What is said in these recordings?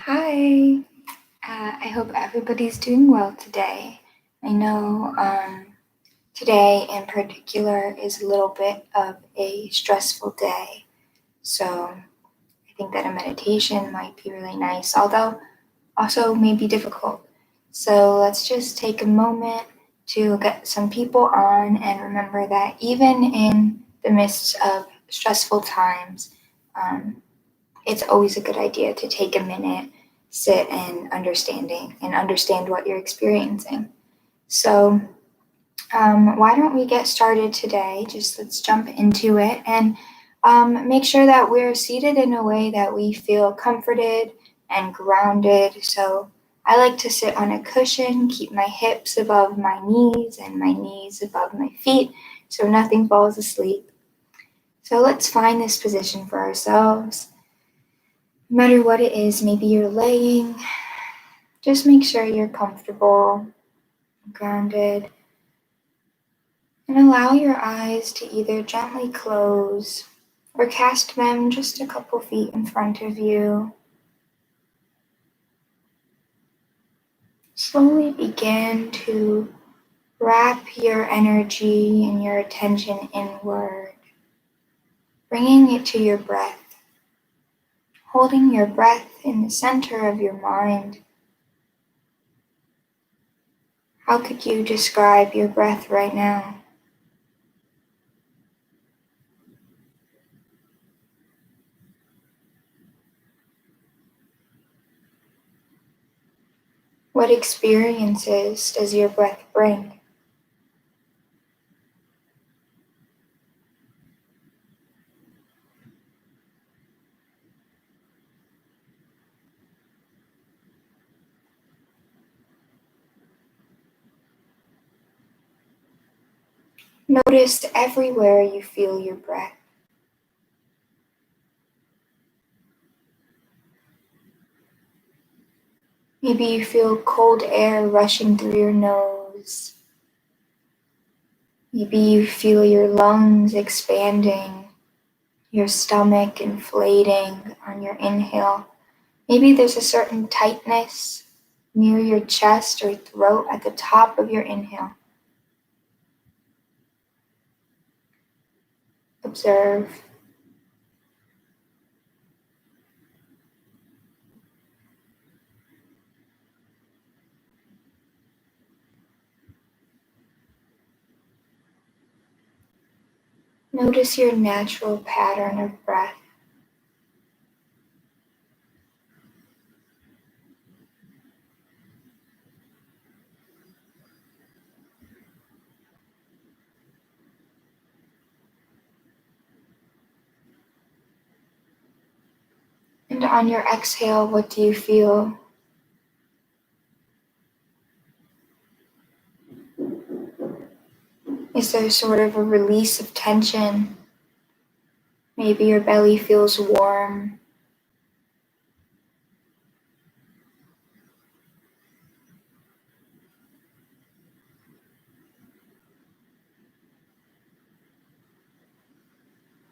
Hi, I hope everybody's doing well today. I know today in particular is a little bit of a stressful day, so I think that a meditation might be really nice, although also may be difficult. So let's just take a moment to get some people on and remember that even in the midst of stressful times, it's always a good idea to take a minute, sit and understand what you're experiencing. So, why don't we get started today? Just let's jump into it and make sure that we're seated in a way that we feel comforted and grounded. So, I like to sit on a cushion, keep my hips above my knees and my knees above my feet so nothing falls asleep. So, let's find this position for ourselves. No matter what it is, maybe you're laying, just make sure you're comfortable, grounded, and allow your eyes to either gently close or cast them just a couple feet in front of you. Slowly begin to wrap your energy and your attention inward, bringing it to your breath, holding your breath in the center of your mind. How could you describe your breath right now? What experiences does your breath bring? Notice everywhere you feel your breath. Maybe you feel cold air rushing through your nose. Maybe you feel your lungs expanding, your stomach inflating on your inhale. Maybe there's a certain tightness near your chest or throat at the top of your inhale. Observe. Notice your natural pattern of breath. And on your exhale, what do you feel? Is there sort of a release of tension? Maybe your belly feels warm.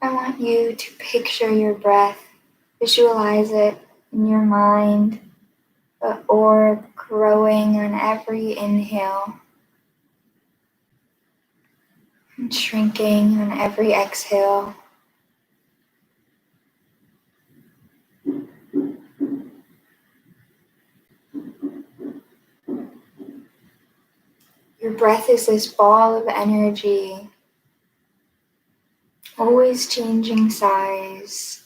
I want you to picture your breath, visualize it in your mind, the orb growing on every inhale and shrinking on every exhale. Your breath is this ball of energy, always changing size.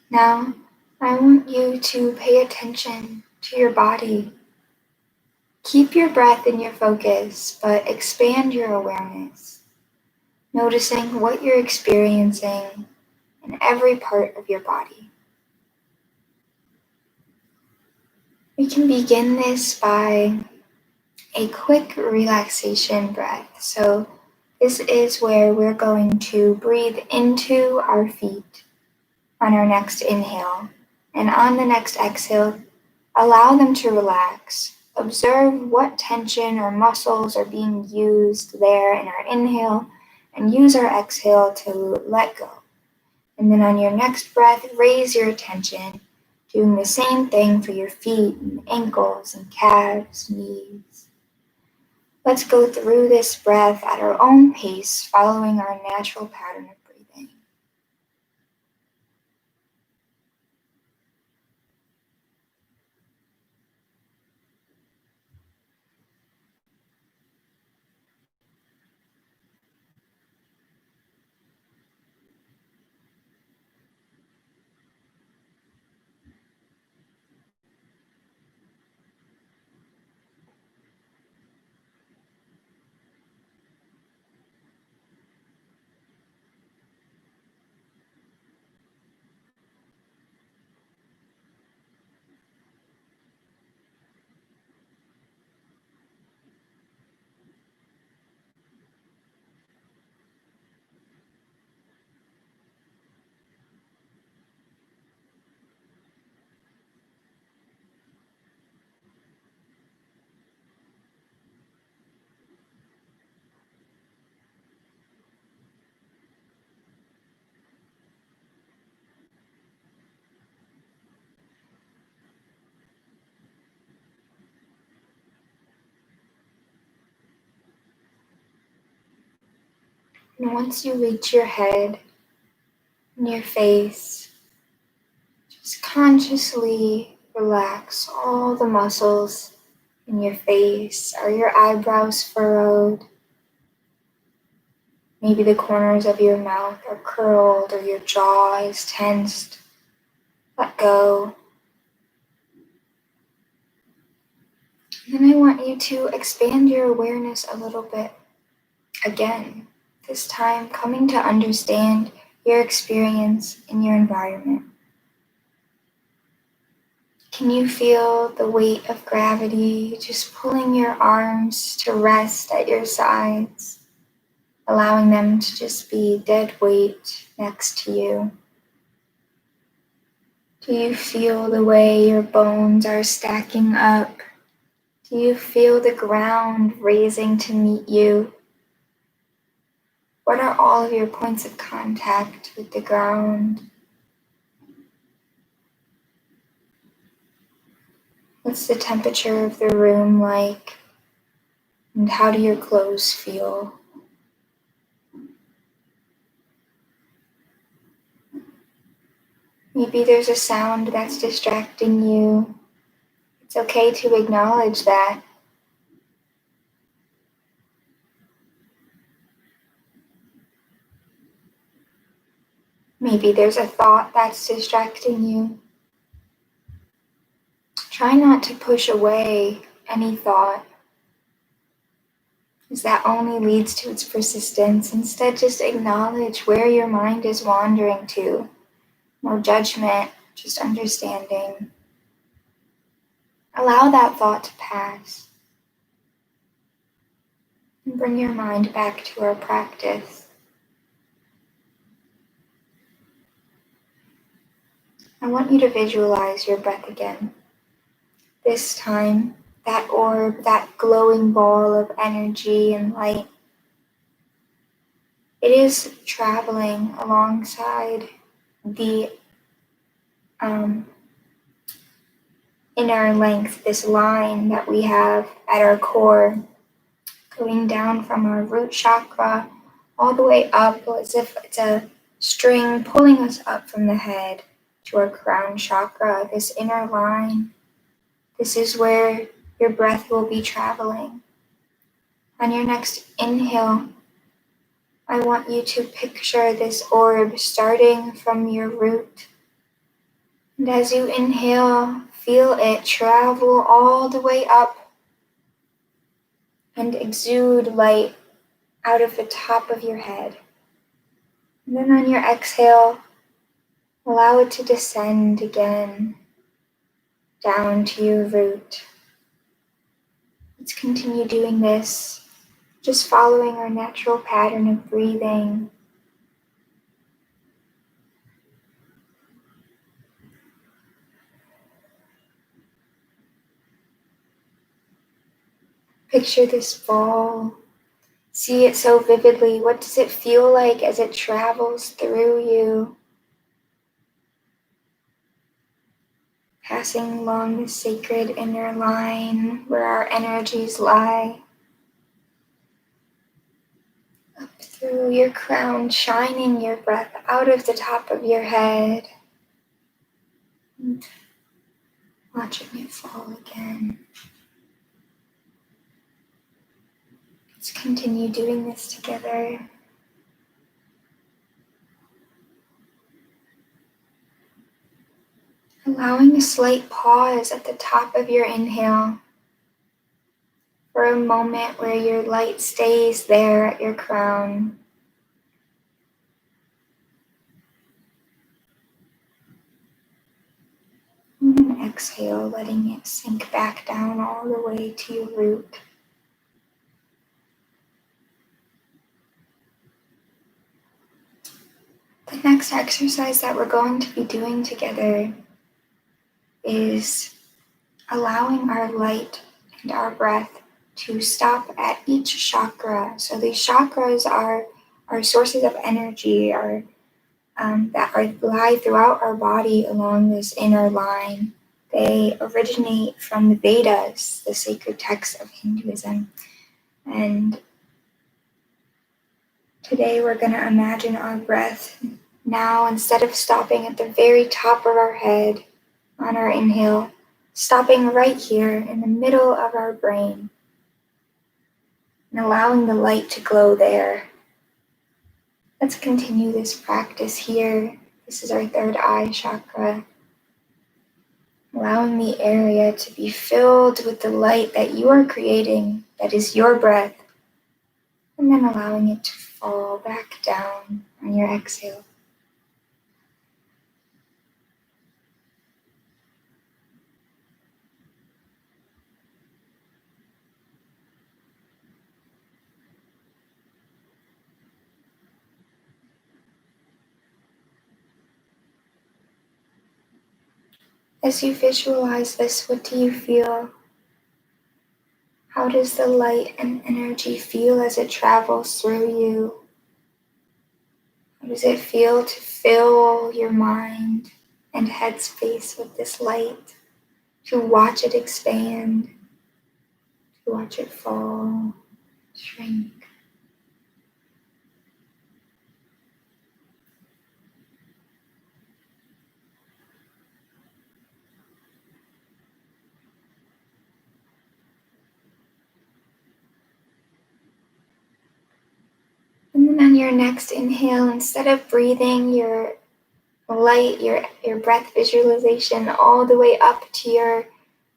Now, I want you to pay attention to your body. Keep your breath in your focus, but expand your awareness, noticing what you're experiencing in every part of your body. We can begin this by a quick relaxation breath. So this is where we're going to breathe into our feet on our next inhale And on the next exhale, allow them to relax. Observe what tension or muscles are being used there in our inhale, and use our exhale to let go. And then on your next breath, raise your attention, doing the same thing for your feet and ankles and calves, knees. Let's go through this breath at our own pace, following our natural pattern of breathing. And once you reach your head and your face, just consciously relax all the muscles in your face. Are your eyebrows furrowed? Maybe the corners of your mouth are curled or your jaw is tensed. Let go. And then I want you to expand your awareness a little bit again, this time coming to understand your experience in your environment. Can you feel the weight of gravity just pulling your arms to rest at your sides, allowing them to just be dead weight next to you? Do you feel the way your bones are stacking up? Do you feel the ground raising to meet you? What are all of your points of contact with the ground? What's the temperature of the room like? And how do your clothes feel? Maybe there's a sound that's distracting you. It's okay to acknowledge that. Maybe there's a thought that's distracting you. Try not to push away any thought, as that only leads to its persistence. Instead, just acknowledge where your mind is wandering to. No judgment, just understanding. Allow that thought to pass. And bring your mind back to our practice. I want you to visualize your breath again. This time, that orb, that glowing ball of energy and light, it is traveling alongside the inner length, this line that we have at our core, going down from our root chakra all the way up as if it's a string pulling us up from the head to our crown chakra, this inner line. This is where your breath will be traveling. On your next inhale, I want you to picture this orb starting from your root. And as you inhale, feel it travel all the way up and exude light out of the top of your head. And then on your exhale, allow it to descend again down to your root. Let's continue doing this, just following our natural pattern of breathing. Picture this ball. See it so vividly. What does it feel like as it travels through you? Passing along the sacred inner line where our energies lie. Up through your crown, shining your breath out of the top of your head. And watching it fall again. Let's continue doing this together. Allowing a slight pause at the top of your inhale for a moment where your light stays there at your crown. And then exhale, letting it sink back down all the way to your root. The next exercise that we're going to be doing together is allowing our light and our breath to stop at each chakra. So these chakras are sources of energy that lie throughout our body along this inner line. They originate from the Vedas, the sacred texts of Hinduism. And today we're going to imagine our breath now, instead of stopping at the very top of our head on our inhale, stopping right here in the middle of our brain and allowing the light to glow there. Let's continue this practice here. This is our third eye chakra. Allowing the area to be filled with the light that you are creating, that is your breath, and then allowing it to fall back down on your exhale. As you visualize this, what do you feel? How does the light and energy feel as it travels through you? How does it feel to fill your mind and headspace with this light? To watch it expand, to watch it fall, shrink. And then on your next inhale, instead of breathing your light, your breath visualization all the way up to your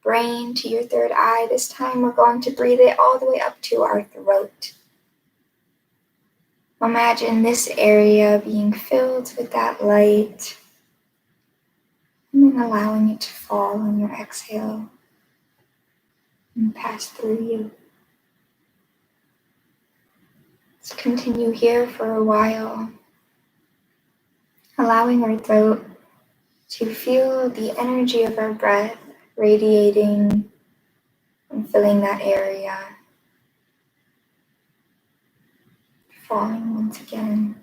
brain, to your third eye, this time we're going to breathe it all the way up to our throat. Imagine this area being filled with that light, and then allowing it to fall on your exhale and pass through you. Let's continue here for a while, allowing our throat to feel the energy of our breath radiating and filling that area, falling once again.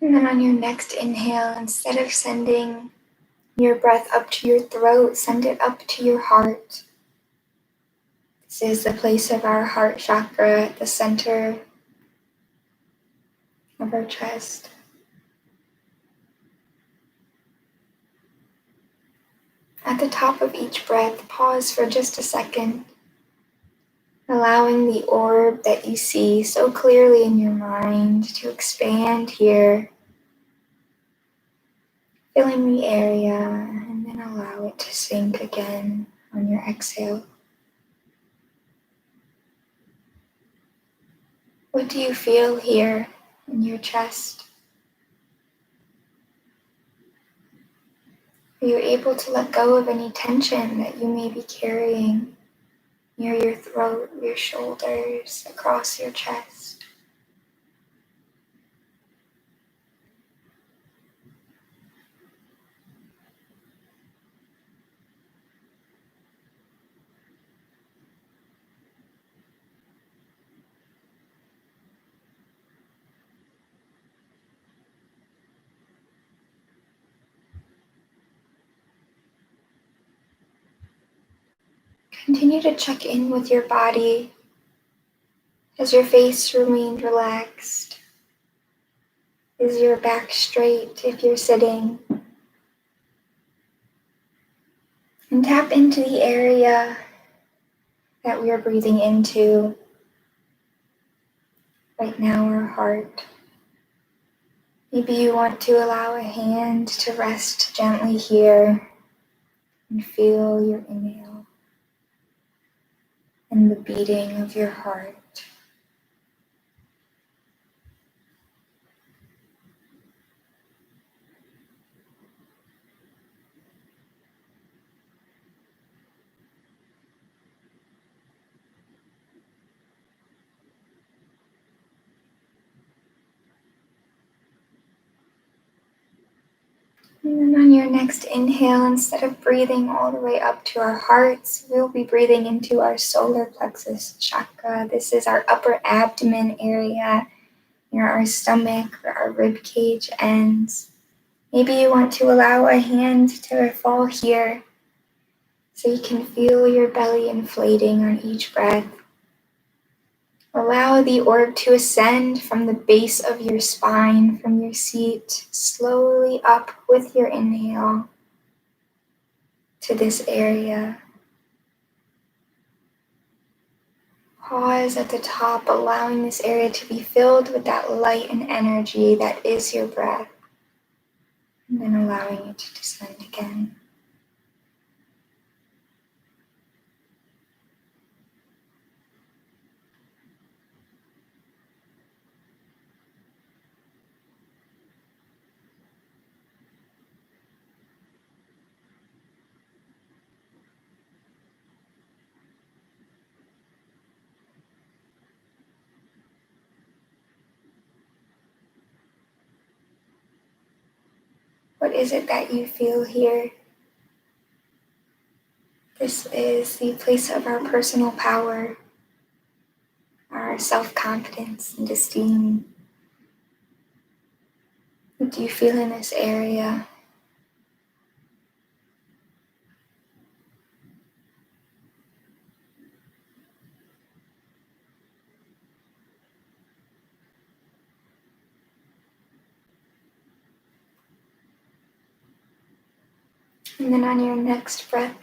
And then on your next inhale, instead of sending your breath up to your throat, send it up to your heart. This is the place of our heart chakra at the center of our chest. At the top of each breath, pause for just a second, allowing the orb that you see so clearly in your mind to expand here, filling the area, and then allow it to sink again on your exhale. What do you feel here in your chest? Are you able to let go of any tension that you may be carrying near your throat, your shoulders, across your chest? Continue to check in with your body. Has your face remained relaxed? Is your back straight if you're sitting? And tap into the area that we are breathing into right now, our heart. Maybe you want to allow a hand to rest gently here and feel your inhale and the beating of your heart. And then on your next inhale, instead of breathing all the way up to our hearts, we'll be breathing into our solar plexus chakra. This is our upper abdomen area near our stomach, where our rib cage ends. Maybe you want to allow a hand to fall here so you can feel your belly inflating on each breath. Allow the orb to ascend from the base of your spine, from your seat, slowly up with your inhale to this area. Pause at the top, allowing this area to be filled with that light and energy that is your breath, and then allowing it to descend again. What is it that you feel here? This is the place of our personal power, our self-confidence and esteem. What do you feel in this area? And then on your next breath,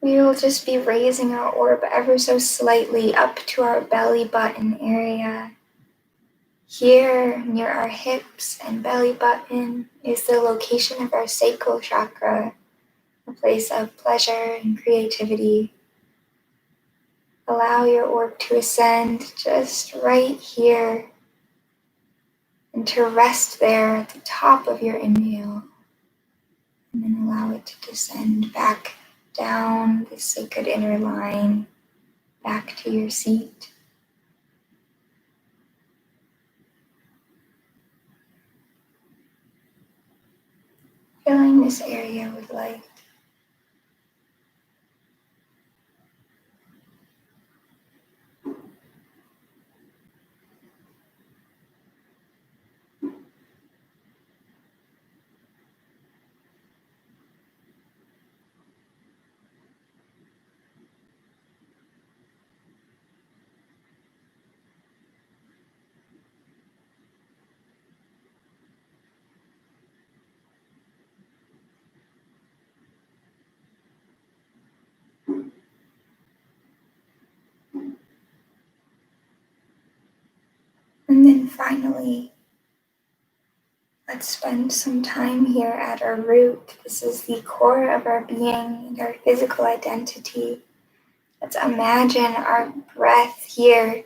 we will just be raising our orb ever so slightly up to our belly button area. Here, near our hips and belly button, is the location of our sacral chakra, a place of pleasure and creativity. Allow your orb to ascend just right here and to rest there at the top of your inhale. And then allow it to descend back down the sacred inner line, back to your seat. Filling this area with light. And then finally, let's spend some time here at our root. This is the core of our being and our physical identity. Let's imagine our breath here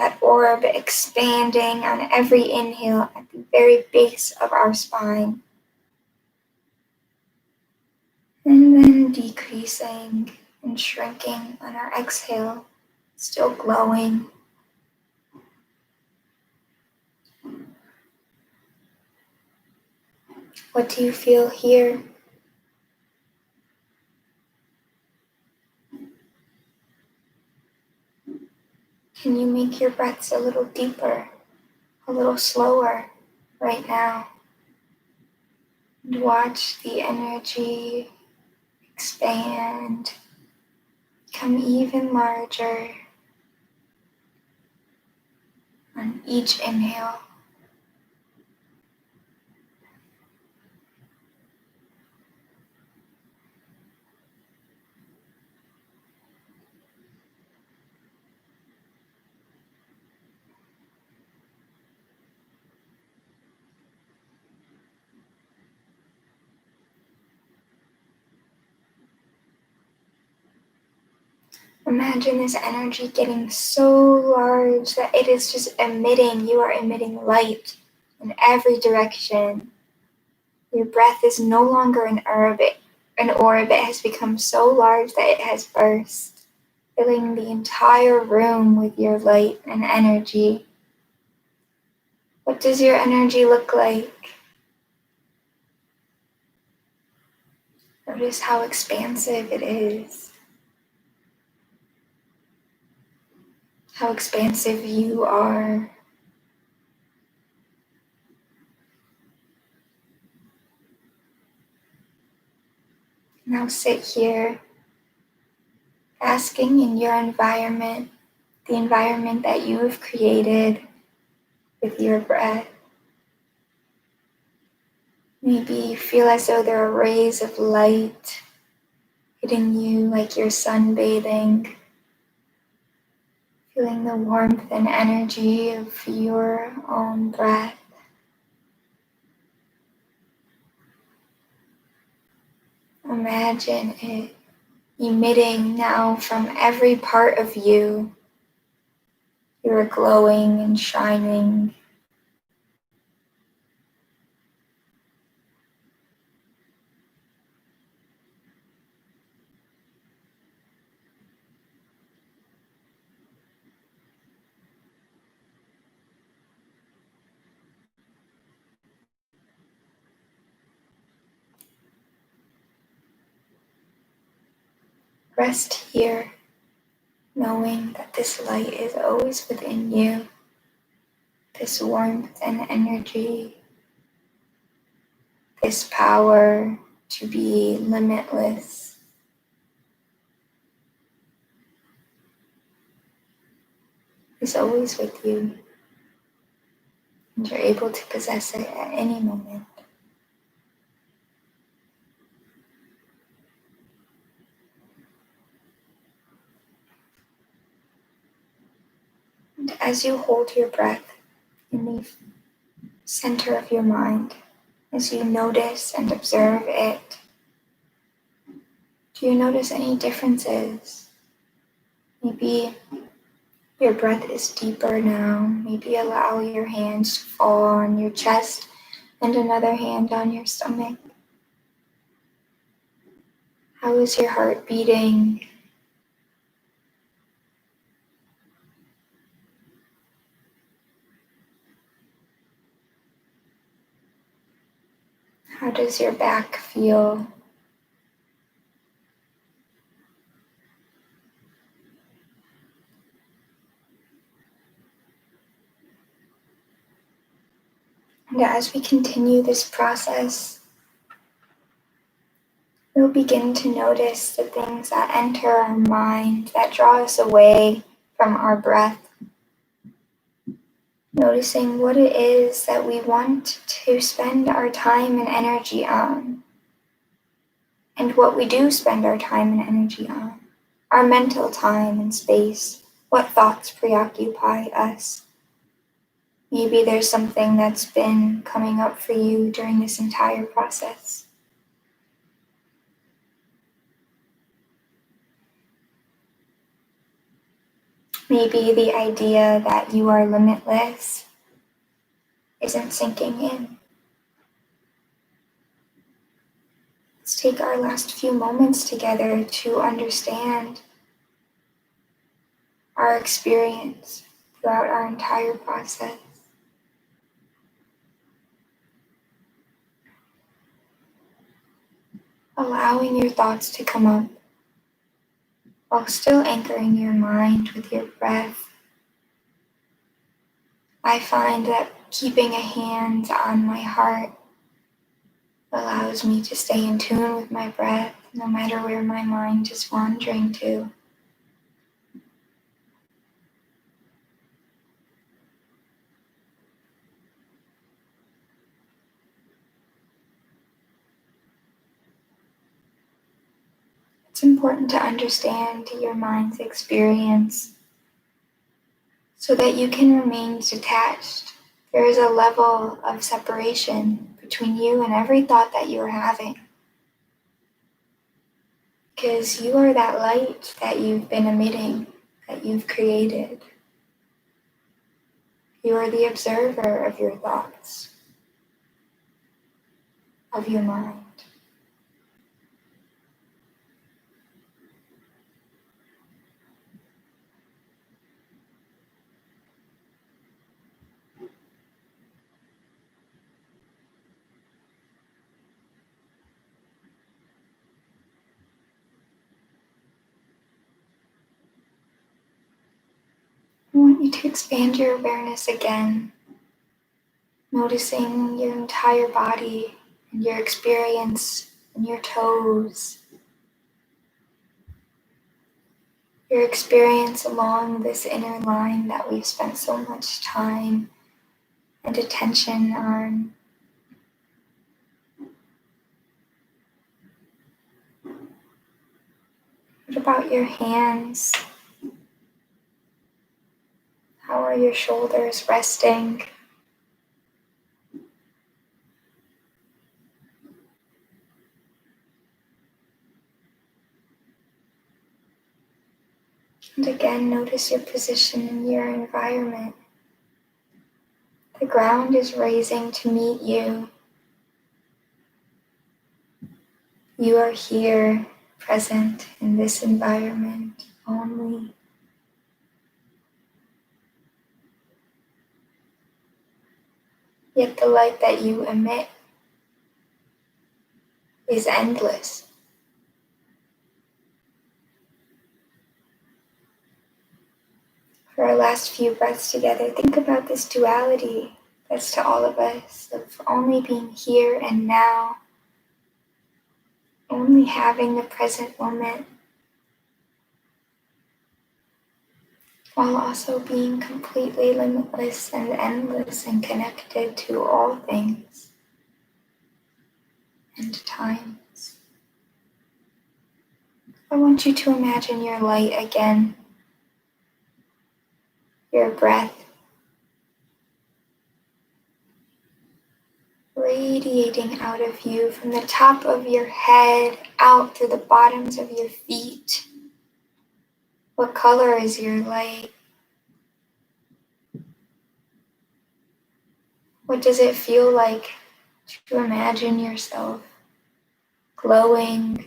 that orb expanding on every inhale at the very base of our spine, and then decreasing and shrinking on our exhale, still glowing. What do you feel here? Can you make your breaths a little deeper, a little slower right now? And watch the energy expand, become even larger on each inhale. Imagine this energy getting so large that it is just emitting, you are emitting light in every direction. Your breath is no longer an orb, it has become so large that it has burst, filling the entire room with your light and energy. What does your energy look like? Notice how expansive it is. How expansive you are. Now sit here, basking in your environment, the environment that you have created with your breath. Maybe feel as though there are rays of light hitting you like you're sunbathing, feeling the warmth and energy of your own breath. Imagine it emitting now from every part of you. You are glowing and shining. Rest here, knowing that this light is always within you. This warmth and energy, this power to be limitless, is always with you, and you're able to possess it at any moment. And as you hold your breath in the center of your mind, as you notice and observe it, do you notice any differences? Maybe your breath is deeper now. Maybe allow your hands to fall on your chest and another hand on your stomach. How is your heart beating? How does your back feel? And as we continue this process, we'll begin to notice the things that enter our mind that draw us away from our breath. Noticing what it is that we want to spend our time and energy on, and what we do spend our time and energy on, our mental time and space, what thoughts preoccupy us. Maybe there's something that's been coming up for you during this entire process. Maybe the idea that you are limitless isn't sinking in. Let's take our last few moments together to understand our experience throughout our entire process. Allowing your thoughts to come up while still anchoring your mind with your breath. I find that keeping a hand on my heart allows me to stay in tune with my breath no matter where my mind is wandering to. It's important to understand your mind's experience so that you can remain detached. There is a level of separation between you and every thought that you are having, because you are that light that you've been emitting, that you've created. You are the observer of your thoughts, of your mind. I want you to expand your awareness again, noticing your entire body and your experience in your toes, your experience along this inner line that we've spent so much time and attention on. What about your hands? How are your shoulders resting? And again, notice your position in your environment. The ground is raising to meet you. You are here, present in this environment only. Yet the light that you emit is endless. For our last few breaths together, think about this duality that's to all of us, of only being here and now, only having the present moment, while also being completely limitless and endless and connected to all things and times. I want you to imagine your light again, your breath radiating out of you from the top of your head, out through the bottoms of your feet. What color is your light? What does it feel like to imagine yourself glowing,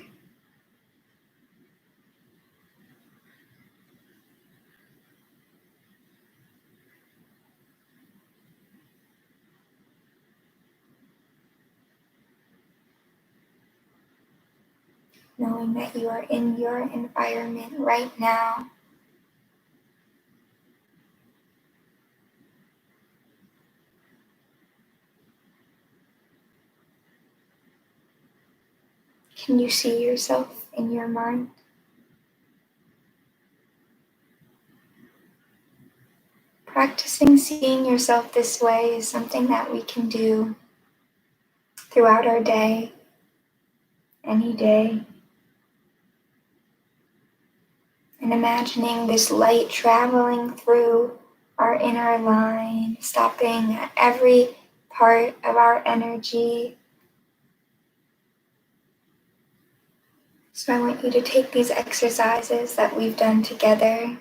knowing that you are in your environment right now? Can you see yourself in your mind? Practicing seeing yourself this way is something that we can do throughout our day, any day. And imagining this light traveling through our inner line, stopping at every part of our energy. So I want you to take these exercises that we've done together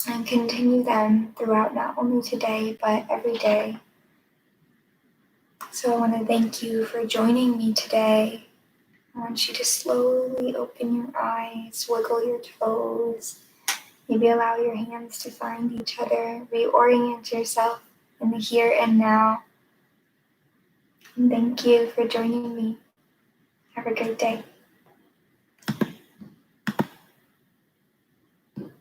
and continue them throughout not only today but every day. So I want to thank you for joining me today. I want you to slowly open your eyes, wiggle your toes, maybe allow your hands to find each other, reorient yourself in the here and now. And thank you for joining me. Have a great day.